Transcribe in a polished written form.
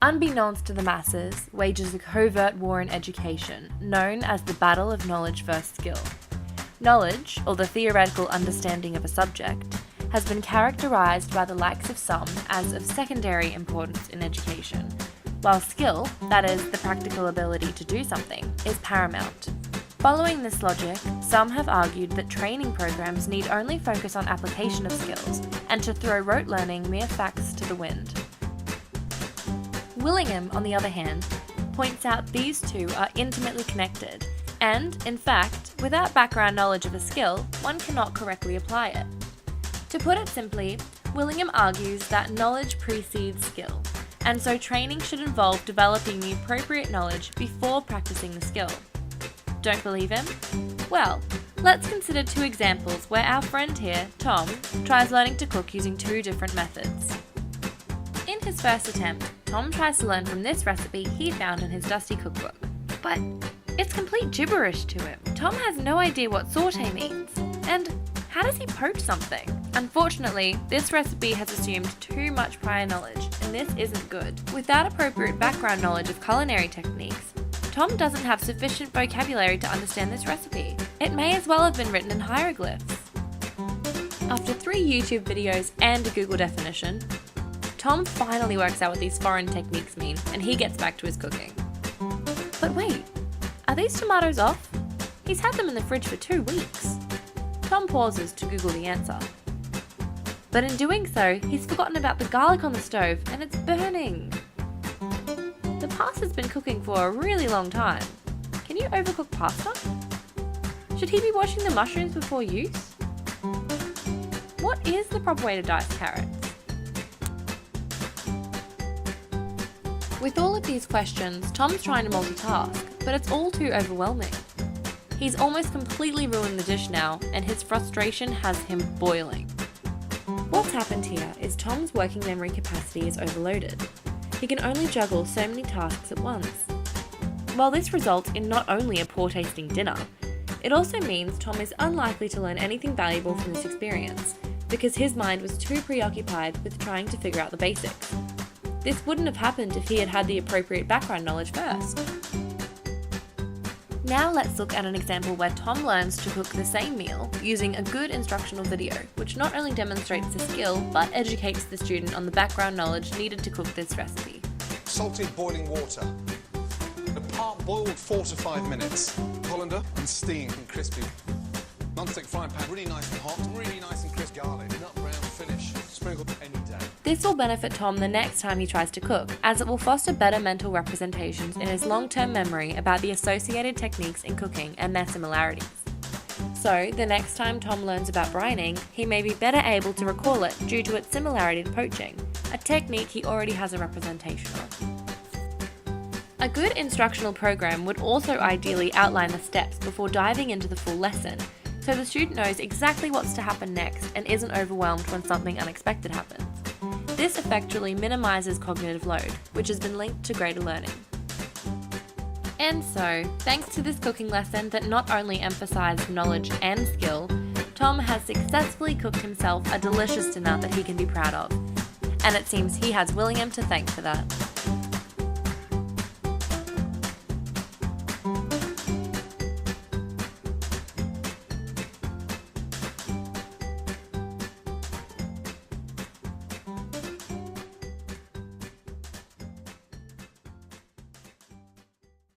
unbeknownst to the masses, wages a covert war in education, known as the battle of knowledge versus skill. Knowledge, or the theoretical understanding of a subject, has been characterised by the likes of some as of secondary importance in education, while skill, that is, the practical ability to do something, is paramount. Following this logic, some have argued that training programs need only focus on application of skills, and to throw rote learning mere facts to the wind. Willingham, on the other hand, points out these two are intimately connected, and, in fact, without background knowledge of a skill, one cannot correctly apply it. To put it simply, Willingham argues that knowledge precedes skill, and so training should involve developing the appropriate knowledge before practicing the skill. Don't believe him? Well, let's consider two examples where our friend here, Tom, tries learning to cook using two different methods. In his first attempt, Tom tries to learn from this recipe he found in his dusty cookbook. But it's complete gibberish to him. Tom has no idea what sauté means. And how does he poach something? Unfortunately, this recipe has assumed too much prior knowledge, and this isn't good. Without appropriate background knowledge of culinary techniques, Tom doesn't have sufficient vocabulary to understand this recipe. It may as well have been written in hieroglyphs. After 3 YouTube videos and a Google definition, Tom finally works out what these foreign techniques mean, and he gets back to his cooking. But wait, are these tomatoes off? He's had them in the fridge for 2 weeks. Tom pauses to Google the answer. But in doing so, he's forgotten about the garlic on the stove, and it's burning. The pasta's been cooking for a really long time. Can you overcook pasta? Should he be washing the mushrooms before use? What is the proper way to dice carrots? With all of these questions, Tom's trying to multitask, but it's all too overwhelming. He's almost completely ruined the dish now, and his frustration has him boiling. What's happened here is Tom's working memory capacity is overloaded. He can only juggle so many tasks at once. While this results in not only a poor tasting dinner, it also means Tom is unlikely to learn anything valuable from this experience, because his mind was too preoccupied with trying to figure out the basics. This wouldn't have happened if he had had the appropriate background knowledge first. Now let's look at an example where Tom learns to cook the same meal using a good instructional video, which not only demonstrates the skill, but educates the student on the background knowledge needed to cook this recipe. Salted boiling water. The part boiled 4 to 5 minutes. Colander and steamed and crispy. Non-stick frying pan, really nice and hot, really nice and crisp. Garlic, nut brown finish, sprinkled any day. This will benefit Tom the next time he tries to cook, as it will foster better mental representations in his long-term memory about the associated techniques in cooking and their similarities. So, the next time Tom learns about brining, he may be better able to recall it due to its similarity to poaching, a technique he already has a representation of. A good instructional program would also ideally outline the steps before diving into the full lesson, so the student knows exactly what's to happen next and isn't overwhelmed when something unexpected happens. This effectually minimises cognitive load, which has been linked to greater learning. And so, thanks to this cooking lesson that not only emphasised knowledge and skill, Tom has successfully cooked himself a delicious dinner that he can be proud of. And it seems he has Willingham to thank for that.